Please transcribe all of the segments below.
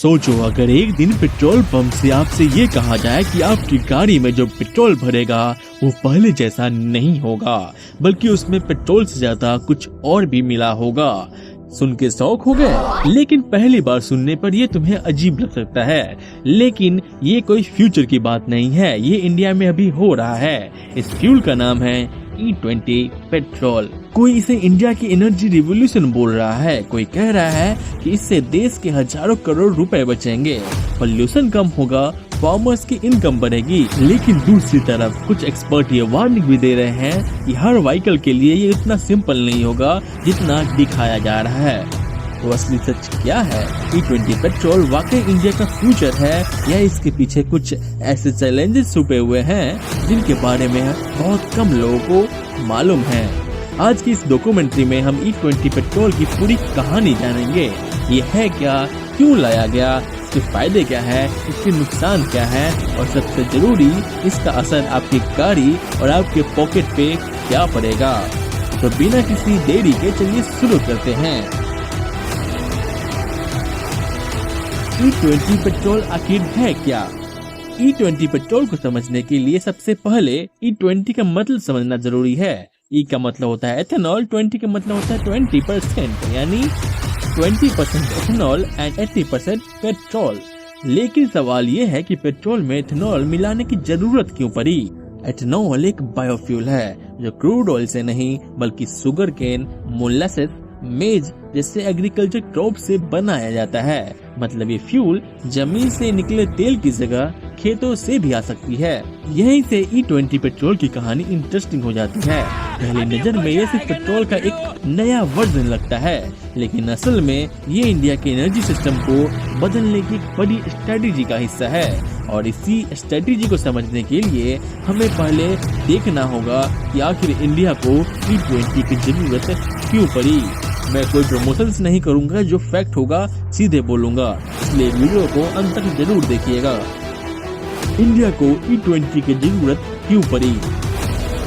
सोचो अगर एक दिन पेट्रोल पंप से आपसे ये कहा जाए कि आपकी गाड़ी में जो पेट्रोल भरेगा वो पहले जैसा नहीं होगा, बल्कि उसमें पेट्रोल से ज्यादा कुछ और भी मिला होगा। सुन के शौक हो गए? लेकिन पहली बार सुनने पर ये तुम्हें अजीब लग सकता है, लेकिन ये कोई फ्यूचर की बात नहीं है, ये इंडिया में अभी हो रहा है। इस फ्यूल का नाम है E20 पेट्रोल। कोई इसे इंडिया की एनर्जी रिवॉल्यूशन बोल रहा है, कोई कह रहा है कि इससे देश के हजारों करोड़ रुपए बचेंगे, पोल्यूशन कम होगा, फार्मर्स की इनकम बढ़ेगी। लेकिन दूसरी तरफ कुछ एक्सपर्ट ये वार्निंग भी दे रहे हैं कि हर व्हीकल के लिए ये इतना सिंपल नहीं होगा जितना दिखाया जा रहा है। तो असली सच क्या है? E20 पेट्रोल वाकई इंडिया का फ्यूचर है या इसके पीछे कुछ ऐसे चैलेंजेस छुपे हुए हैं जिनके बारे में बहुत कम लोगों को मालूम है? आज की इस डॉक्यूमेंट्री में हम E20 पेट्रोल की पूरी कहानी जानेंगे। ये है क्या, क्यों लाया गया, इसके फायदे क्या है, इसके नुकसान क्या है, और सबसे जरूरी इसका असर आपकी गाड़ी और आपके पॉकेट पे क्या पड़ेगा। तो बिना किसी देरी के चलिए शुरू करते हैं। E20 पेट्रोल आखिर है क्या? E20 पेट्रोल को समझने के लिए सबसे पहले E20 का मतलब समझना जरूरी है। E का मतलब होता है एथेनॉल, 20 का मतलब होता है 20%, यानी 20% एथेनॉल एंड 80% पेट्रोल। लेकिन सवाल ये है कि पेट्रोल में एथेनॉल मिलाने की जरूरत क्यों पड़ी? एथेनॉल एक बायोफ्यूल है जो क्रूड ऑयल से नहीं बल्कि शुगर केन, मोलासेस, मेज जैसे एग्रीकल्चर क्रॉप से बनाया जाता है। मतलब ये फ्यूल जमीन से निकले तेल की जगह खेतों से भी आ सकती है। यहीं से E20 पेट्रोल की कहानी इंटरेस्टिंग हो जाती है। पहली नजर में ये सिर्फ पेट्रोल का एक नया वर्जन लगता है, लेकिन असल में ये इंडिया के एनर्जी सिस्टम को बदलने की बड़ी स्ट्रेटेजी का हिस्सा है। और इसी स्ट्रेटेजी को समझने के लिए हमें पहले देखना होगा कि आखिर इंडिया को E20 की जरूरत क्यों पड़ी। मैं कोई प्रमोशंस नहीं करूंगा, जो फैक्ट होगा सीधे बोलूंगा, इसलिए वीडियो को अंत तक जरूर देखिएगा। इंडिया को E20 की जरूरत क्यों पड़ी?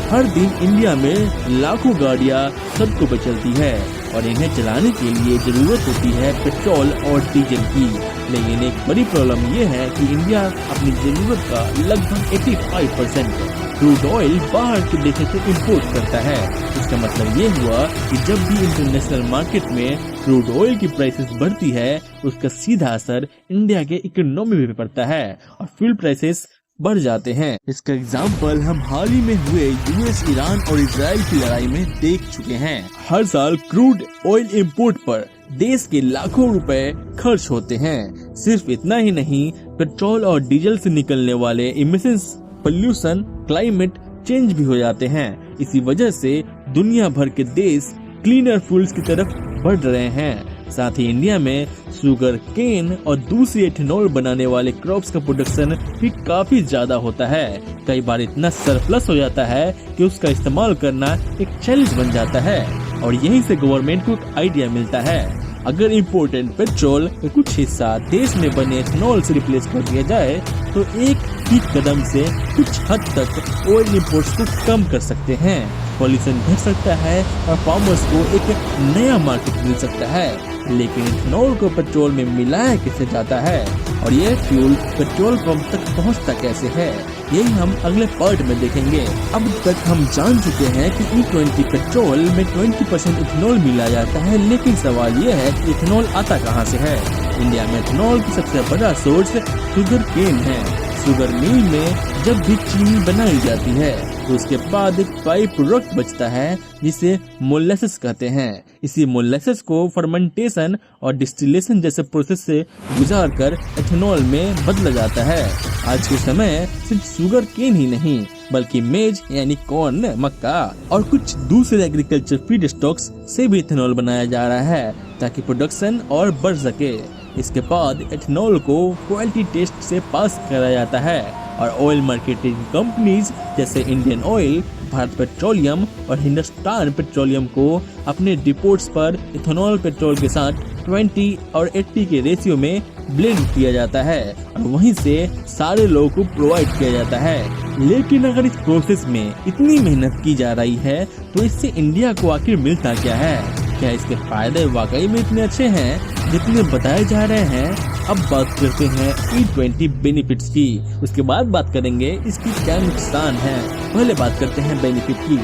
हर दिन इंडिया में लाखों गाड़ियां सड़कों पर चलती है और इन्हें चलाने के लिए जरूरत होती है पेट्रोल और डीजल की। लेकिन एक बड़ी प्रॉब्लम ये है कि इंडिया अपनी जरूरत का लगभग 85% क्रूड ऑयल बाहर के देशों से इंपोर्ट करता है। इसका मतलब ये हुआ कि जब भी इंटरनेशनल मार्केट में क्रूड ऑयल की प्राइसेस बढ़ती है, उसका सीधा असर इंडिया के इकोनॉमी पे पड़ता है और फ्यूल प्राइसेस बढ़ जाते हैं। इसका एग्जाम्पल हम हाल ही में हुए यूएस, ईरान और इजराइल की लड़ाई में देख चुके हैं। हर साल क्रूड ऑयल इंपोर्ट पर देश के लाखों रुपए खर्च होते हैं। सिर्फ इतना ही नहीं, पेट्रोल और डीजल से निकलने वाले इमिशंस, पोल्यूशन, क्लाइमेट चेंज भी हो जाते हैं। इसी वजह से दुनिया भर के देश क्लीनर फ्यूल्स की तरफ बढ़ रहे हैं। साथ ही इंडिया में शुगर केन और दूसरी एथेनॉल बनाने वाले क्रॉप्स का प्रोडक्शन भी काफी ज्यादा होता है। कई बार इतना सरप्लस हो जाता है कि उसका इस्तेमाल करना एक चैलेंज बन जाता है और यहीं से गवर्नमेंट को एक आइडिया मिलता है। अगर इम्पोर्टेंट पेट्रोल का कुछ हिस्सा देश में बने एथेनॉल से रिप्लेस कर दिया जाए तो एक ही कदम से कुछ हद तक ऑयल इंपोर्ट्स को कम कर सकते हैं। पॉल्यूशन घट सकता है और फार्मर्स को एक नया मार्केट मिल सकता है। लेकिन इथेनॉल को पेट्रोल में मिलाया कैसे जाता है और यह फ्यूल पेट्रोल पंप तक पहुंचता कैसे है, यही हम अगले पार्ट में देखेंगे। अब तक हम जान चुके हैं कि E20 पेट्रोल में 20% इथेनॉल मिलाया जाता है, लेकिन सवाल यह है कि इथेनॉल आता कहां से है। इंडिया में इथेनॉल की सबसे बड़ा सोर्स शुगर केन है। शुगर मिल में जब भी चीनी बनाई जाती है तो उसके बाद एक बाई प्रोडक्ट बचता है जिसे मोलासेस कहते हैं। इसी मोलासेस को फर्मेंटेशन और डिस्टिलेशन जैसे प्रोसेस से गुजारकर एथेनॉल में बदला जाता है। आज के समय सिर्फ शुगर केन ही नहीं बल्कि मेज यानी कॉर्न, मक्का और कुछ दूसरे एग्रीकल्चर फीड स्टॉक्स से भी इथेनॉल बनाया जा रहा है ताकि प्रोडक्शन और बढ़ सके। इसके बाद एथेनॉल को क्वालिटी टेस्ट से पास करा जाता है और ऑयल मार्केटिंग कंपनीज जैसे इंडियन ऑयल, भारत पेट्रोलियम और हिंदुस्तान पेट्रोलियम को अपने डिपोट्स पर इथेनॉल पेट्रोल के साथ 20 और 80 के रेशियो में ब्लेंड किया जाता है और वहीं से सारे लोगों को प्रोवाइड किया जाता है। लेकिन अगर इस प्रोसेस में इतनी मेहनत की जा रही है तो इससे इंडिया को आखिर मिलता क्या है? क्या इसके फायदे वाकई में इतने अच्छे हैं जितने बताए जा रहे हैं? अब बात करते हैं E20 बेनिफिट्स की, उसके बाद बात करेंगे इसकी क्या नुकसान है। पहले बात करते हैं बेनिफिट की।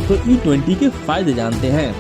तो E20 के फायदे जानते हैं।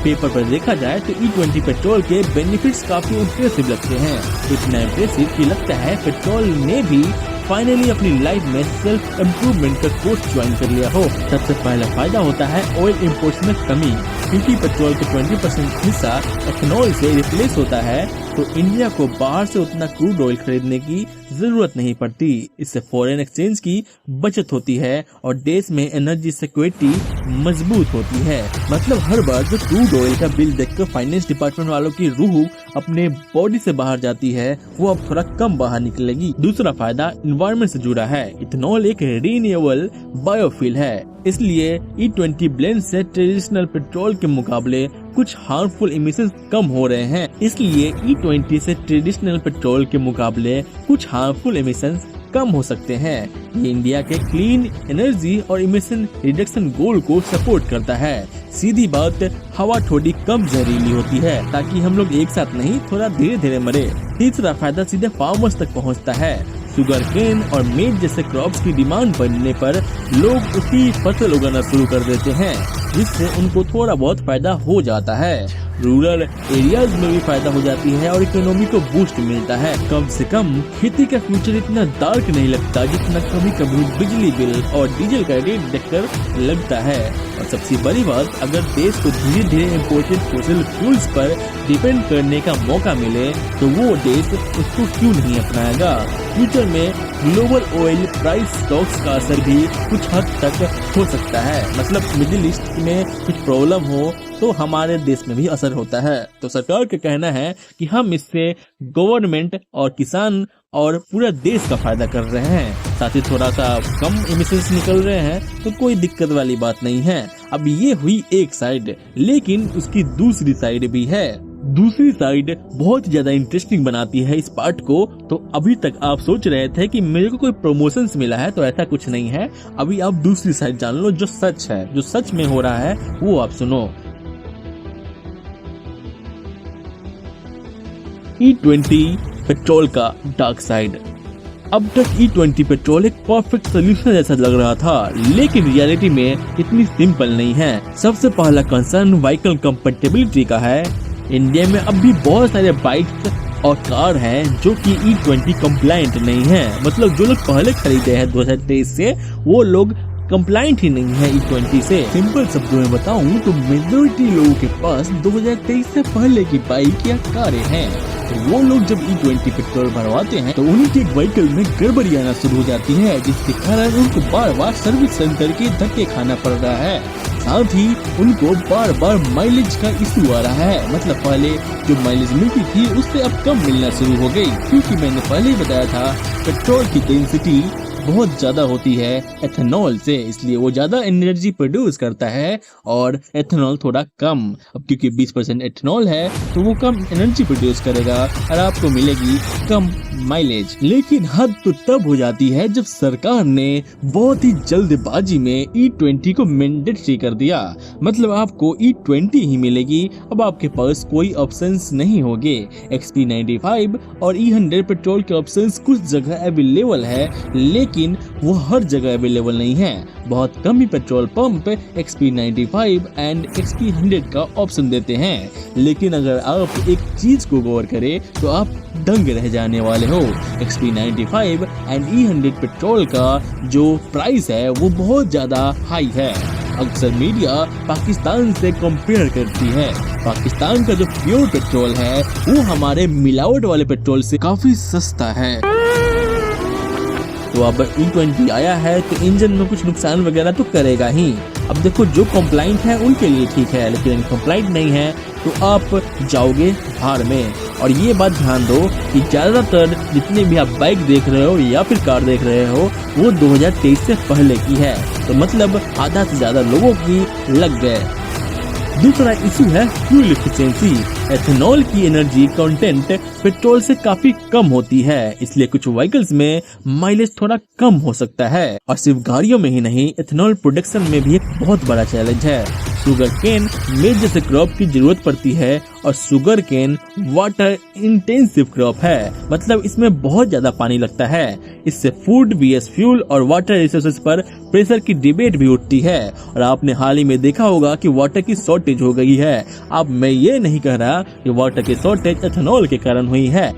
पेपर पर देखा जाए तो E20 पेट्रोल के बेनिफिट्स काफी इंप्रेसिव लगते हैं। इतना इंप्रेसिव कि लगता है पेट्रोल ने भी फाइनली अपनी लाइफ में सेल्फ इम्प्रूवमेंट का कोर्स ज्वाइन कर लिया हो। सबसे पहला फायदा होता है ऑयल इंपोर्ट्स में कमी, क्योंकि पेट्रोल का 20% हिस्सा एथेनॉल से रिप्लेस होता है, तो इंडिया को बाहर से उतना क्रूड ऑयल खरीदने की जरूरत नहीं पड़ती। इससे फॉरेन एक्सचेंज की बचत होती है और देश में एनर्जी सिक्योरिटी मजबूत होती है। मतलब हर बार जो क्रूड ऑयल का बिल देखकर फाइनेंस डिपार्टमेंट वालों की रूह अपने बॉडी से बाहर जाती है, वो अब थोड़ा कम बाहर निकलेगी। दूसरा फायदा एनवायरनमेंट से जुड़ा है। इथेनॉल एक रिन्यूएबल बायोफ्यूल है, इसलिए E20 ब्लेंड से ट्रेडिशनल पेट्रोल के मुकाबले कुछ हार्मफुल इमिशंस कम हो रहे हैं। इसलिए E20 से ट्रेडिशनल पेट्रोल के मुकाबले कुछ हार्मफुल इमिशंस कम हो सकते हैं। ये इंडिया के क्लीन एनर्जी और इमिशन रिडक्शन गोल को सपोर्ट करता है। सीधी बात, हवा थोड़ी कम जहरीली होती है ताकि हम लोग एक साथ नहीं, थोड़ा धीरे धीरे मरे। तीसरा फायदा सीधे फार्मर्स तक पहुंचता है। शुगर केन और मेज जैसे क्रॉप्स की डिमांड बढ़ने पर लोग उसकी फसल उगाना शुरू कर देते हैं, जिससे उनको थोड़ा बहुत फायदा हो जाता है। रूरल एरियाज में भी फायदा हो जाती है और इकोनॉमी को बूस्ट मिलता है। कम से कम खेती का फ्यूचर इतना डार्क नहीं लगता जितना कभी कभी बिजली बिल और डीजल का रेट देखकर लगता है। और सबसे बड़ी बात, अगर देश को धीरे धीरे इम्पोर्टेड फॉसिल फ्यूल्स पर डिपेंड करने का मौका मिले तो वो देश उसको क्यों नहीं अपनाएगा। फ्यूचर में ग्लोबल ऑयल प्राइस स्टॉक्स का असर भी कुछ हद तक हो सकता है। मतलब मिडिल ईस्ट में कुछ प्रॉब्लम हो तो हमारे देश में भी असर होता है। तो सरकार का कहना है कि हम इससे गवर्नमेंट और किसान और पूरा देश का फायदा कर रहे हैं, साथ ही थोड़ा सा कम इमिशंस निकल रहे हैं, तो कोई दिक्कत वाली बात नहीं है। अब ये हुई एक साइड, लेकिन उसकी दूसरी साइड भी है। दूसरी साइड बहुत ज्यादा इंटरेस्टिंग बनाती है इस पार्ट को। तो अभी तक आप सोच रहे थे कि मेरे को कोई प्रमोशंस मिला है, तो ऐसा कुछ नहीं है। अभी आप दूसरी साइड जान लो, जो सच है, जो सच में हो रहा है वो आप सुनो। E20 पेट्रोल का डार्क साइड। अब तक E20 पेट्रोल एक परफेक्ट सोल्यूशन जैसा लग रहा था, लेकिन रियलिटी में इतनी सिंपल नहीं है। सबसे पहला कंसर्न व्हीकल कंपैटिबिलिटी का है। इंडिया में अब भी बहुत सारे बाइक्स और कार हैं जो कि E20 कंप्लायंट नहीं है। मतलब जो लोग पहले खरीदे हैं 2023 से, वो लोग कंप्लायंट ही नहीं है E20 से। सिंपल शब्दों में बताऊं तो मेजॉरिटी लोगों के पास 2023 से पहले की बाइक या कारें हैं। तो वो लोग जब E20 पेट्रोल भरवाते हैं तो उनके व्हीकल में गड़बड़ी आना शुरू हो जाती है, जिसके कारण उनको बार बार सर्विस सेंटर के धक्के खाना पड़ रहा है। साथ ही उनको बार बार माइलेज का इशू आ रहा है। मतलब पहले जो माइलेज मिलती थी उससे अब कम मिलना शुरू हो गई, क्योंकि मैंने पहले ही बताया था पेट्रोल की डेंसिटी बहुत ज्यादा होती है एथेनॉल से, इसलिए वो ज्यादा एनर्जी प्रोड्यूस करता है और एथेनॉल थोड़ा कम। अब क्योंकि 20% एथेनॉल है तो वो कम एनर्जी प्रोड्यूस करेगा और आपको मिलेगी कम माइलेज। लेकिन हद तो तब हो जाती है जब सरकार ने बहुत ही जल्दबाजी में E20 को मैंडेटरी कर दिया। मतलब आपको E20 ही मिलेगी, अब आपके पास कोई ऑप्शंस नहीं होंगे। XP95 और E100 पेट्रोल के ऑप्शंस कुछ जगह अवेलेबल है, लेकिन वो हर जगह अवेलेबल नहीं है। बहुत कम ही petrol pump XP95 and XP100 का ऑप्शन देते हैं। लेकिन अगर आप एक चीज को गौर करें तो आप दंग रह जाने वाले हो। XP95 एंड E100 पेट्रोल का जो प्राइस है वो बहुत ज्यादा हाई है। अक्सर मीडिया पाकिस्तान से कंपेयर करती है। पाकिस्तान का जो प्योर पेट्रोल है वो हमारे मिलावट वाले पेट्रोल से काफी सस्ता है। तो अब E20 आया है तो इंजन में कुछ नुकसान वगैरह तो करेगा ही। अब देखो, जो कंप्लाइंट है उनके लिए ठीक है, लेकिन कंप्लाइंट नहीं है तो आप जाओगे भाड़ में। और ये बात ध्यान दो कि ज्यादातर जितने भी आप बाइक देख रहे हो या फिर कार देख रहे हो वो 2023 से पहले की है, तो मतलब आधा से ज्यादा लोगों की लग गए। दूसरा इशू है फ्यूल एफिशिएंसी। एथेनॉल की एनर्जी कंटेंट पेट्रोल से काफी कम होती है, इसलिए कुछ व्हीकल्स में माइलेज थोड़ा कम हो सकता है। और सिर्फ गाड़ियों में ही नहीं, एथेनॉल प्रोडक्शन में भी एक बहुत बड़ा चैलेंज है। शुगर केन मेज जैसे क्रॉप की जरूरत पड़ती है और sugar cane water intensive crop है, मतलब इसमें बहुत ज्यादा पानी लगता है। इससे फूड वीएस फ्यूल और वाटर रिसोर्सेज पर प्रेशर की डिबेट भी उठती है। और आपने हाल ही में देखा होगा कि वाटर की शॉर्टेज हो गई है। अब मैं ये नहीं कह रहा कि वाटर की शॉर्टेज एथेनॉल के कारण हुई है।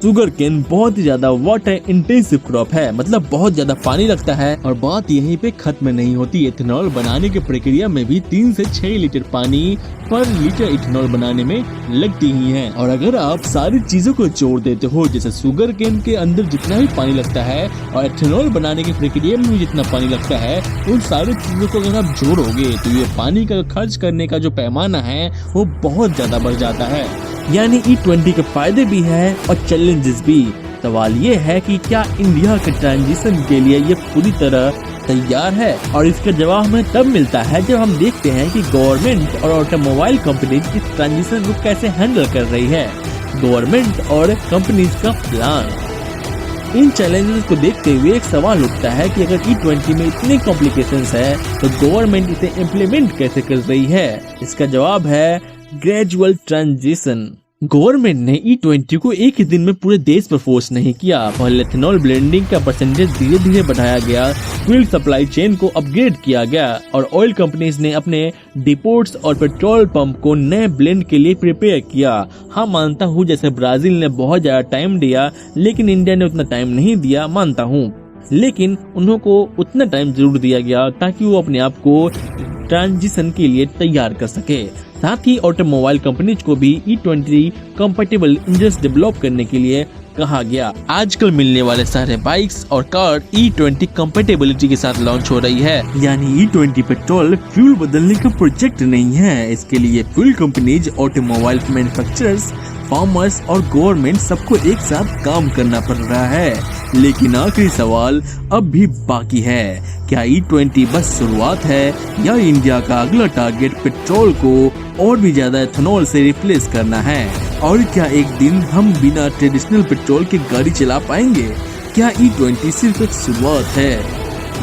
शुगर केन बहुत ही ज्यादा वाटर इंटेंसिव क्रॉप है, मतलब बहुत ज्यादा पानी लगता है। और बात यहीं पे खत्म नहीं होती, एथेनॉल बनाने की प्रक्रिया में भी 3 से 6 लीटर पानी पर लीटर इथेनॉल बनाने में लगती ही है। और अगर आप सारी चीजों को जोड़ देते हो, जैसे शुगर केन के अंदर जितना भी पानी लगता है और एथेनॉल बनाने की प्रक्रिया में भी जितना पानी लगता है, उन सारी चीजों को अगर आप जोड़ोगे तो ये पानी का खर्च करने का जो पैमाना है वो बहुत ज्यादा बढ़ जाता है। यानी E20 के फायदे भी है और चैलेंजेस भी। सवाल ये है कि क्या इंडिया के ट्रांजिशन के लिए ये पूरी तरह तैयार है? और इसका जवाब हमें तब मिलता है जब हम देखते हैं कि गवर्नमेंट और ऑटोमोबाइल कंपनीज इस ट्रांजिशन को कैसे हैंडल कर रही है। गवर्नमेंट और कंपनीज का प्लान। इन चैलेंजेस को देखते हुए एक सवाल उठता है कि अगर E20 में इतने कॉम्प्लिकेशंस है तो गवर्नमेंट इसे इम्प्लीमेंट कैसे कर रही है? इसका जवाब है ग्रेजुअल ट्रांजिशन। गवर्नमेंट ने E20 को एक ही दिन में पूरे देश पर फोर्स नहीं किया। पहले एथेनॉल ब्लेंडिंग का परसेंटेज धीरे धीरे बढ़ाया गया, फ्यूल सप्लाई चेन को अपग्रेड किया गया और ऑयल कंपनीज ने अपने डिपोट्स और पेट्रोल पंप को नए ब्लेंड के लिए प्रिपेयर किया। हाँ मानता हूँ, जैसे ब्राजील ने बहुत ज्यादा टाइम दिया लेकिन इंडिया ने उतना टाइम नहीं दिया, मानता हूँ। लेकिन उन्हों को उतना टाइम जरूर दिया गया ताकि वो अपने आप को ट्रांजिशन के लिए तैयार कर सके। साथ ही ऑटोमोबाइल कंपनीज को भी E20 कंपैटिबल इंजन डेवलप करने के लिए कहा गया। आजकल मिलने वाले सारे बाइक्स और कार E20 कंपैटिबिलिटी के साथ लॉन्च हो रही है। यानी E20 पेट्रोल फ्यूल बदलने का प्रोजेक्ट नहीं है। इसके लिए fuel companies, automobile manufacturers, farmers और गवर्नमेंट सबको एक साथ काम करना पड़ रहा है। लेकिन आखिरी सवाल अब भी बाकी है, क्या E20 बस शुरुआत है या इंडिया का अगला टारगेट पेट्रोल को और भी ज्यादा एथेनॉल से रिप्लेस करना है? और क्या एक दिन हम बिना ट्रेडिशनल पेट्रोल के गाड़ी चला पाएंगे? क्या E20 सिर्फ एक शुरुआत है?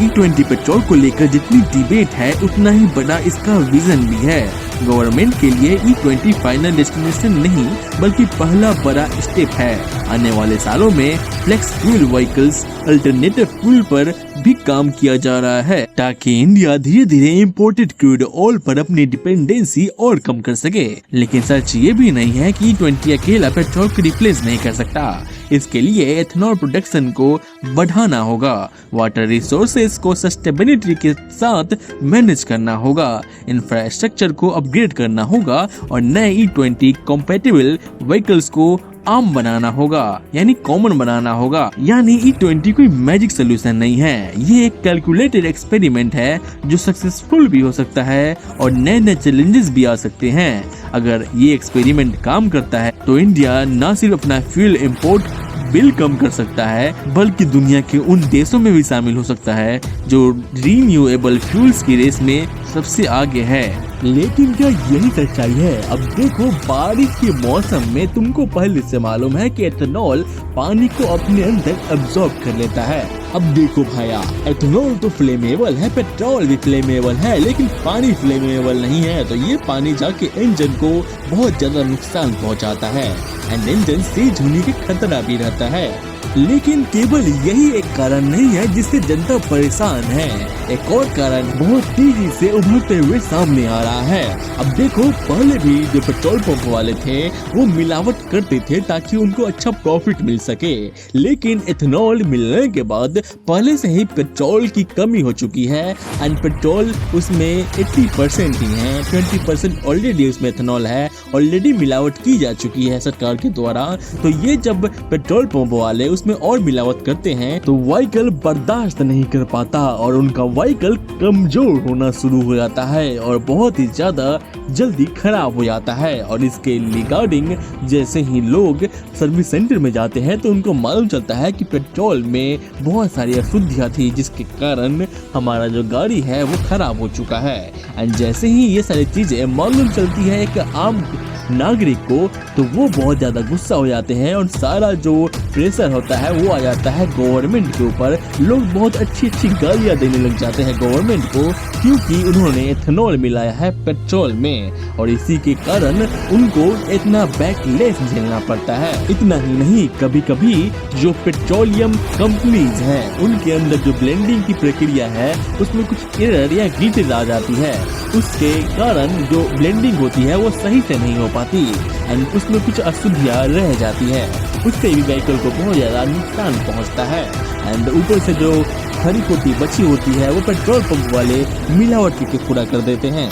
E20 पेट्रोल को लेकर जितनी डिबेट है उतना ही बड़ा इसका विजन भी है। गवर्नमेंट के लिए E20 फाइनल डेस्टिनेशन नहीं बल्कि पहला बड़ा स्टेप है। आने वाले सालों में flex fuel vehicles, alternative fuel पर भी काम किया जा रहा है ताकि इंडिया धीरे धीरे इम्पोर्टेड क्रूड ऑयल पर अपनी डिपेंडेंसी और कम कर सके। लेकिन सच ये भी नहीं है कि E20 अकेला पेट्रोल को रिप्लेस नहीं कर सकता। इसके लिए एथेनॉल प्रोडक्शन को बढ़ाना होगा, वाटर रिसोर्सेज को सस्टेनेबिलिटी के साथ मैनेज करना होगा, इंफ्रास्ट्रक्चर को अपग्रेड करना होगा और नए E20 कंपैटिबल व्हीकल्स को आम बनाना होगा, यानी कॉमन बनाना होगा। यानी E20 कोई मैजिक सोल्यूशन नहीं है, ये एक कैलकुलेटेड एक्सपेरिमेंट है जो सक्सेसफुल भी हो सकता है और नए नए चैलेंजेस भी आ सकते हैं। अगर ये एक्सपेरिमेंट काम करता है तो इंडिया न सिर्फ अपना फ्यूल इंपोर्ट बिल कम कर सकता है बल्कि दुनिया के उन देशों में भी शामिल हो सकता है जो रिन्यूएबल फ्यूल्स की रेस में सबसे आगे है। लेकिन क्या यही सच्चाई है? अब देखो, बारिश के मौसम में तुमको पहले से मालूम है कि एथेनॉल पानी को अपने अंदर अब्सॉर्ब कर लेता है। अब देखो भाया, एथेनॉल तो फ्लेमेबल है, पेट्रोल भी फ्लेमेबल है, लेकिन पानी फ्लेमेबल नहीं है। तो ये पानी जाके इंजन को बहुत ज्यादा नुकसान पहुंचाता है एंड इंजन सीज होने के खतरा भी रहता है। लेकिन केवल यही एक कारण नहीं है जिससे जनता परेशान है, एक और कारण बहुत तेजी से उभरते हुए सामने आ रहा है। अब देखो, पहले भी जो पेट्रोल पंप वाले थे वो मिलावट करते थे ताकि उनको अच्छा प्रॉफिट मिल सके, लेकिन एथेनॉल मिलने के बाद पहले से ही पेट्रोल की कमी हो चुकी है एंड पेट्रोल उसमें 80% ही है, 20% ऑलरेडी उसमें एथेनॉल है, ऑलरेडी मिलावट की जा चुकी है सरकार के द्वारा। तो ये जब पेट्रोल पंप वाले उसमें और मिलावट करते हैं तो व्हीकल बर्दाश्त नहीं कर पाता और उनका व्हीकल कमजोर होना शुरू हो जाता है और बहुत ही ज्यादा जल्दी खराब हो जाता है। और इसके रिगार्डिंग जैसे ही लोग सर्विस सेंटर में जाते हैं तो उनको मालूम चलता है कि पेट्रोल में बहुत सारी अशुद्धियां थी, जिसके कारण हमारा जो गाड़ी है वो खराब हो चुका है। एंड जैसे ही ये सारी चीजें मालूम चलती है एक आम नागरिक को तो वो बहुत ज्यादा गुस्सा हो जाते हैं और सारा जो प्रेशर होता है वो आ जाता है गवर्नमेंट के ऊपर। लोग बहुत अच्छी अच्छी गालियां देने लग जाते हैं गवर्नमेंट को, क्योंकि उन्होंने एथेनॉल मिलाया है पेट्रोल में और इसी के कारण उनको इतना बैकलैश झेलना पड़ता है। इतना ही नहीं, कभी कभी जो पेट्रोलियम कंपनीज हैं उनके अंदर जो ब्लेंडिंग की प्रक्रिया है उसमें कुछ एरर या ग्लिचेज आ जाती है, उसके कारण जो ब्लेंडिंग होती है वो सही से नहीं हो पाती एंड उसमें कुछ अशुद्धियां रह जाती है। उससे भी व्हीकल को बहुत ज्यादा नुकसान पहुंचता है एंड ऊपर से जो खरी खोटी बची होती है वो पेट्रोल पंप वाले मिलावट करके पूरा कर देते हैं।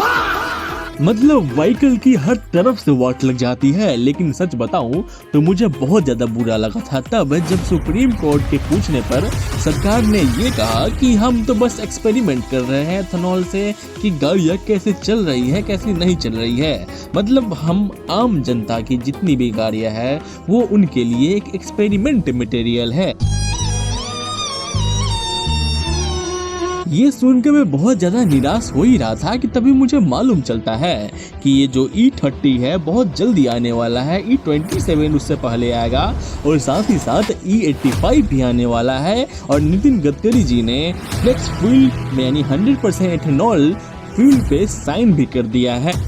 मतलब व्हीकल की हर तरफ से वाट लग जाती है। लेकिन सच बताऊं तो मुझे बहुत ज्यादा बुरा लगा था तब जब सुप्रीम कोर्ट के पूछने पर सरकार ने ये कहा कि हम तो बस एक्सपेरिमेंट कर रहे हैं एथेनॉल से कि गाड़ियां कैसे चल रही है कैसे नहीं चल रही है। मतलब हम आम जनता की जितनी भी गाड़ियां है वो उनके लिए एक एक्सपेरिमेंट मटेरियल है। ये सुनकर मैं बहुत ज्यादा निराश हो ही रहा था कि तभी मुझे मालूम चलता है कि ये जो E30 है बहुत जल्दी आने वाला है, E27 उससे पहले आएगा और साथ ही साथ E85 भी आने वाला है। और नितिन गडकरी जी ने फ्लेक्स फ्यूल में यानी 100% एथेनॉल फ्यूल पे साइन भी कर दिया है।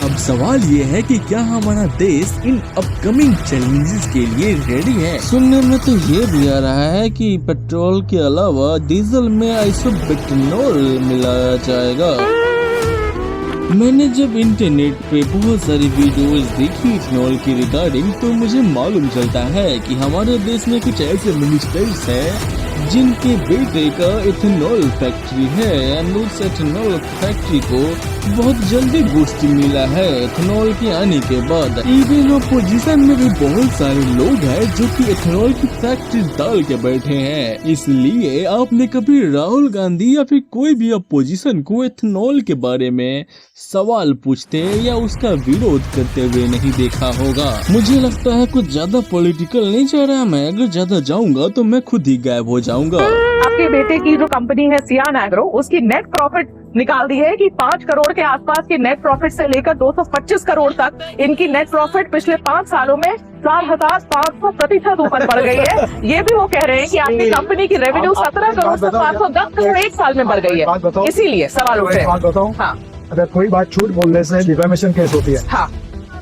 अब सवाल ये है कि क्या हमारा देश इन अपकमिंग चैलेंजेस के लिए रेडी है। सुनने में तो ये भी आ रहा है कि पेट्रोल के अलावा डीजल में आइसोब्यूटेनॉल मिलाया जाएगा। मैंने जब इंटरनेट पे बहुत सारी वीडियोस देखी इथेनॉल की रिगार्डिंग तो मुझे मालूम चलता है कि हमारे देश में कुछ ऐसे मिनिस्टर्स है जिनके बेटे का इथेनॉल फैक्ट्री है एंड उस इथेनॉल फैक्ट्री को बहुत जल्दी बूस्ट मिला है इथेनॉल के आने के बाद। इवन अपोजिशन में भी बहुत सारे लोग हैं जो कि इथेनॉल की फैक्ट्री डाल के बैठे हैं। इसलिए आपने कभी राहुल गांधी या फिर कोई भी अपोजिशन को इथेनॉल के बारे में सवाल पूछते या उसका विरोध करते हुए नहीं देखा होगा। मुझे लगता है कुछ ज्यादा पॉलिटिकल नहीं जा रहा मैं, अगर ज्यादा जाऊंगा तो मैं खुद ही गायब हो जाऊंगा। आपके बेटे की जो कंपनी है सियान एग्रो, उसकी नेट प्रॉफिट निकाल दी है कि 5 करोड़ के आसपास की नेट प्रॉफिट से लेकर 225 करोड़ तक इनकी नेट प्रॉफिट पिछले 5 सालों में 4,500% ऊपर बढ़ गई है। ये भी वो कह रहे हैं कि आपकी कंपनी की रेवेन्यू 17 करोड़ से 510 करोड़ एक साल में बढ़ गई है। इसीलिए सवाल उठ रहे हैं। हाँ, अगर कोई बात झूठ बोलने से डिफेमेशन केस होती है। हाँ,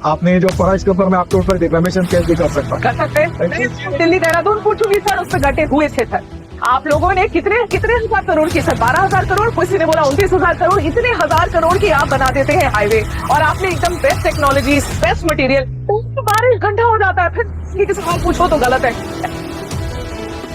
आपने जो पढ़ा इसके ऊपर मैं आपके ऊपर डिफेमेशन केस भी कर सकता हैं। दिल्ली देहरादून पूछूंगी सर, उस पर गटे हुए थे सर। आप लोगों ने कितने हजार करोड़ की सर, 12,000 करोड़, किसी ने बोला 29,000 करोड़, इतने हजार करोड़ की आप बना देते हैं हाईवे और आपने एकदम बेस्ट टेक्नोलॉजी बेस्ट मटेरियल, 12 घंटा हो जाता है, फिर किसी सवाल पूछो तो गलत है।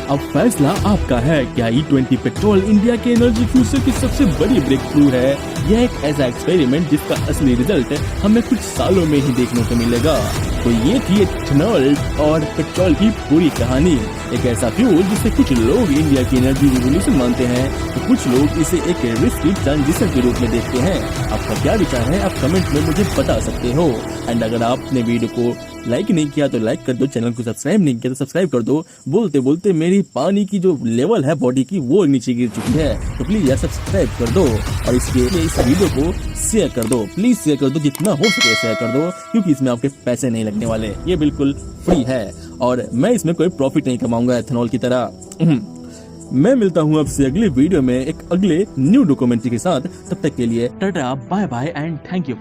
अब फैसला आपका है, क्या E20 पेट्रोल इंडिया के एनर्जी फ्यूचर की सबसे बड़ी ब्रेक थ्रू है? यह एक ऐसा एक्सपेरिमेंट जिसका असली रिजल्ट हमें कुछ सालों में ही देखने को मिलेगा। तो ये थी इथेनॉल और पेट्रोल की पूरी कहानी। एक ऐसा फ्यूल जिसे कुछ लोग इंडिया की एनर्जी रिवोल्यूशन मानते हैं तो कुछ लोग इसे एक रिस्की ट्रांजिशन के रूप में देखते हैं। आपका क्या विचार है आप कमेंट में मुझे बता सकते हो। एंड अगर आपने वीडियो को लाइक नहीं किया तो लाइक कर दो, चैनल को सब्सक्राइब नहीं किया तो सब्सक्राइब कर दो। बोलते बोलते मेरी पानी की जो लेवल है बॉडी की वो नीचे गिर चुकी है, तो प्लीज यार सब्सक्राइब कर दो और इसके इस वीडियो को शेयर कर दो, प्लीज शेयर कर दो, जितना हो सके शेयर कर दो, क्योंकि इसमें आपके पैसे नहीं लगने वाले, ये बिल्कुल फ्री है और मैं इसमें कोई प्रॉफिट नहीं कमाऊंगा एथेनॉल की तरह। मैं मिलता हूँ आपसे अगले वीडियो में एक अगले न्यू डॉक्यूमेंट्री के साथ। तब तक के लिए ta-ta, bye bye and thank you.